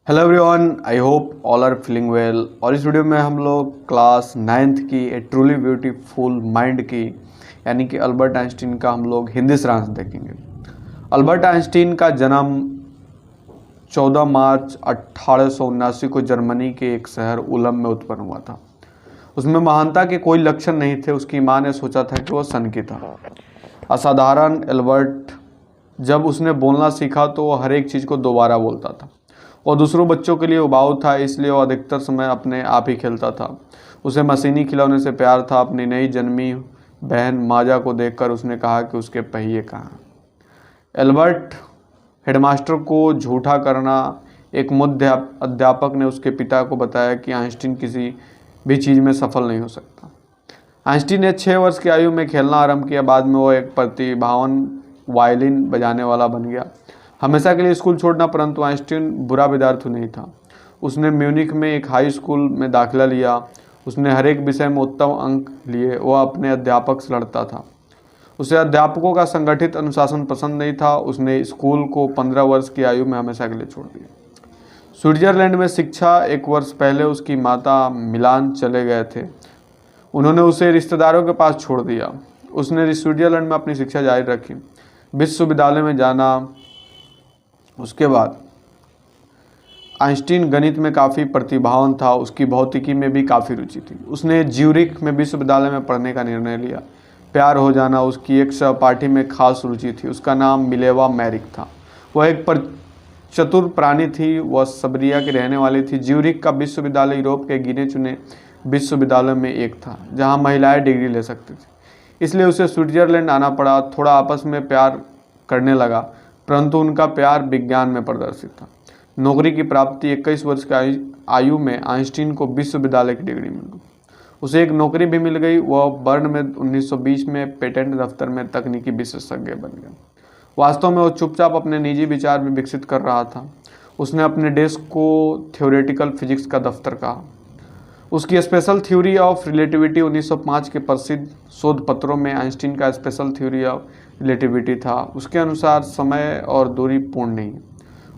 Hello everyone, I hope all are feeling well. और इस video में हम लोग क्लास 9th की ए ट्रूली ब्यूटीफुल माइंड की यानी कि अल्बर्ट आइंस्टीन का हम लोग हिंदी सारांश देखेंगे। अल्बर्ट आइंस्टीन का जन्म 14 मार्च 1879 को जर्मनी के एक शहर उलम में उत्पन्न हुआ था। उसमें महानता के कोई लक्षण नहीं थे। उसकी माँ ने सोचा था कि वह सनकी था। असाधारण एल्बर्ट जब उसने बोलना सीखा तो वह हर एक चीज़ को दोबारा बोलता था। और दूसरों बच्चों के लिए उबाऊ था, इसलिए वो अधिकतर समय अपने आप ही खेलता था। उसे मशीनी खिलौने से प्यार था। अपनी नई जन्मी बहन माजा को देखकर उसने कहा कि उसके पहिए कहाँ। एल्बर्ट हेडमास्टर को झूठा करना। एक मुख्य अध्यापक ने उसके पिता को बताया कि आइंस्टीन किसी भी चीज़ में सफल नहीं हो सकता। आइंस्टीन ने 6 वर्ष की आयु में खेलना आरंभ किया। बाद में वो एक प्रतिभावान वायलिन बजाने वाला बन गया। हमेशा के लिए स्कूल छोड़ना, परंतु आइंस्टीन बुरा विद्यार्थी नहीं था। उसने म्यूनिख में एक हाई स्कूल में दाखिला लिया। उसने हर एक विषय में उत्तम अंक लिए। वह अपने अध्यापक से लड़ता था। उसे अध्यापकों का संगठित अनुशासन पसंद नहीं था। उसने स्कूल को 15 वर्ष की आयु में हमेशा के लिए छोड़ दिया। स्विट्जरलैंड में शिक्षा। 1 वर्ष पहले उसकी माता मिलान चले गए थे। उन्होंने उसे रिश्तेदारों के पास छोड़ दिया। उसने स्विट्जरलैंड में अपनी शिक्षा जारी रखी, विश्वविद्यालय में जाना। उसके बाद आइंस्टीन गणित में काफ़ी प्रतिभावान था। उसकी भौतिकी में भी काफ़ी रुचि थी। उसने ज्यूरिख में विश्वविद्यालय में पढ़ने का निर्णय लिया। प्यार हो जाना। उसकी एक सहपाठी में खास रुचि थी। उसका नाम मिलेवा मैरिक था। वह एक चतुर प्राणी थी। वह सबरिया की रहने वाली थी। ज्यूरिख का विश्वविद्यालय यूरोप के गिने चुने विश्वविद्यालयों में एक था जहाँ महिलाएं डिग्री ले सकती थी, इसलिए उसे स्विट्जरलैंड आना पड़ा। थोड़ा आपस में प्यार करने लगा, परंतु उनका प्यार विज्ञान में प्रदर्शित था। नौकरी की प्राप्ति। 21 वर्ष की आयु में आइंस्टीन को विश्वविद्यालय की डिग्री मिल गई। उसे एक नौकरी भी मिल गई। वह बर्न में 1920 में पेटेंट दफ्तर में तकनीकी विशेषज्ञ बन गया। वास्तव में वो चुपचाप अपने निजी विचार भी विकसित कर रहा था। उसने अपने डेस्क को थ्योरेटिकल फिजिक्स का दफ्तर कहा। उसकी स्पेशल थ्योरी ऑफ रिलेटिविटी 1905 के प्रसिद्ध शोध पत्रों में आइंस्टीन का स्पेशल थ्योरी ऑफ रिलेटिविटी था। उसके अनुसार समय और दूरी पूर्ण नहीं है।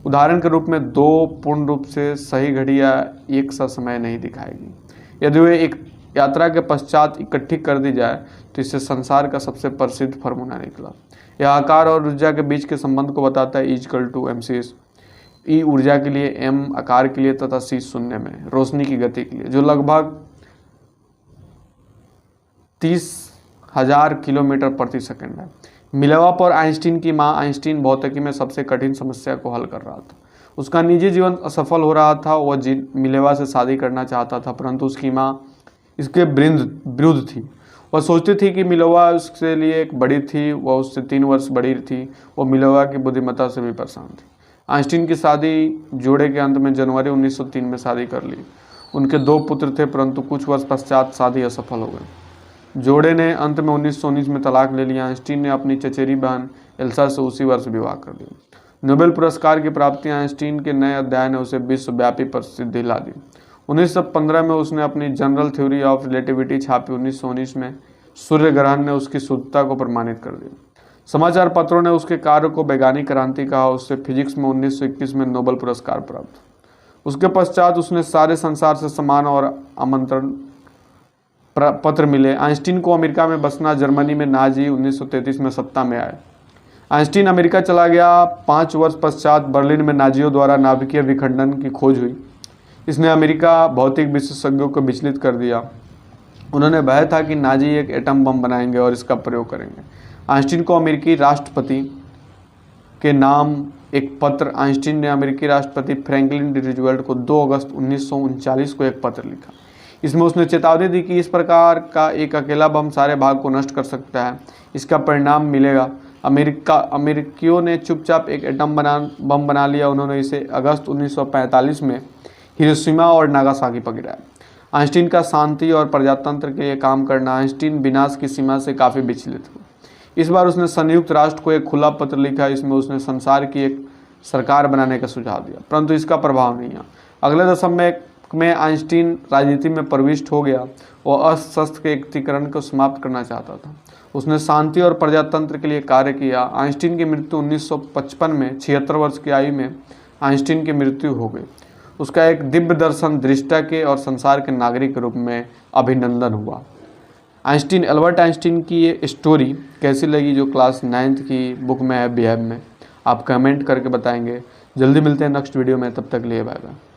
उदाहरण के रूप में 2 पूर्ण रूप से सही घड़ियाँ एक सा समय नहीं दिखाएगी। यदि वे एक यात्रा के पश्चात इकट्ठी कर दी जाए तो इससे संसार का सबसे प्रसिद्ध फार्मूला निकला। यह आकार और ऊर्जा के बीच के संबंध को बताता है। E=mc। ई ऊर्जा के लिए, m आकार के लिए तथा c शून्य में रोशनी की गति के लिए, जो लगभग 30,000 किलोमीटर प्रति सेकंड है। मिलेवा पर आइंस्टीन की मां। आइंस्टीन भौतिकी में सबसे कठिन समस्या को हल कर रहा था। उसका निजी जीवन असफल हो रहा था। वह मिलेवा से शादी करना चाहता था, परंतु उसकी मां इसके विरुद्ध थी। वह सोचती थी कि मिलेवा उसके लिए एक बड़ी थी। वह उससे 3 वर्ष बड़ी थी। वह मिलेवा की बुद्धिमत्ता से भी परेशान थी। आइंस्टीन की शादी जोड़े के अंत में जनवरी 1903 में शादी कर ली। उनके 2 पुत्र थे, परंतु कुछ वर्ष पश्चात शादी असफल हो गई। जोड़े ने अंत में 1919 में तलाक ले लिया। आइंस्टीन ने अपनी चचेरी बहन एल्सा से उसी वर्ष विवाह कर लिया। नोबेल पुरस्कार की प्राप्ति। आइंस्टीन के नए अध्याय ने उसे विश्वव्यापी प्रसिद्धि ला दी। 1915 में उसने अपनी जनरल थ्योरी ऑफ रिलेटिविटी छापी। 1919 में सूर्य ग्रहण ने उसकी शुद्धता को प्रमाणित कर दिया। समाचार पत्रों ने उसके कार्य को वैज्ञानिक क्रांति कहा। उससे फिजिक्स में 1921 में नोबेल पुरस्कार प्राप्त। उसके पश्चात उसने सारे संसार से सम्मान और आमंत्रण पत्र मिले। आइंस्टीन को अमेरिका में बसना। जर्मनी में नाजी 1933 में सत्ता में आए। आइंस्टीन अमेरिका चला गया। 5 वर्ष पश्चात बर्लिन में नाजियों द्वारा नाभिकीय विखंडन की खोज हुई। इसने अमेरिका भौतिक विशेषज्ञों को विचलित कर दिया। उन्होंने भय था कि नाजी एक एटम बम बनाएंगे और इसका प्रयोग करेंगे। आइंस्टीन को अमेरिकी राष्ट्रपति के नाम एक पत्र। आइंस्टीन ने अमेरिकी राष्ट्रपति फ्रैंकलिन डी रूजवेल्ट को 2 अगस्त 1939 को एक पत्र लिखा। इसमें उसने चेतावनी दी कि इस प्रकार का एक अकेला बम सारे भाग को नष्ट कर सकता है। इसका परिणाम मिलेगा। अमेरिकियों ने चुपचाप एक एटम बम बना लिया। उन्होंने इसे अगस्त 1945 में हिरोशिमा और नागासाकी पर गिराया। आइंस्टीन का शांति और प्रजातंत्र के लिए काम करना। आइंस्टीन विनाश की सीमा से काफ़ी विचलित हुआ। इस बार उसने संयुक्त राष्ट्र को एक खुला पत्र लिखा। इसमें उसने संसार की एक सरकार बनाने का सुझाव दिया, परंतु इसका प्रभाव नहीं हुआ। अगले दशक में आइंस्टीन राजनीति में प्रविष्ट हो गया। वह अशस्त्र के एकीकरण को समाप्त करना चाहता था। उसने शांति और प्रजातंत्र के लिए कार्य किया। आइंस्टीन की मृत्यु 1955 में 76 वर्ष की आयु में आइंस्टीन की मृत्यु हो गई। उसका एक दिव्य दर्शन, दृष्टा के और संसार के नागरिक के रूप में अभिनंदन हुआ। आइंस्टीन, एल्बर्ट आइंस्टीन की ये स्टोरी कैसी लगी जो क्लास 9th की बुक में है, बिहेव में, आप कमेंट करके बताएंगे। जल्दी मिलते हैं नेक्स्ट वीडियो में, तब तक लिए बाय बाय।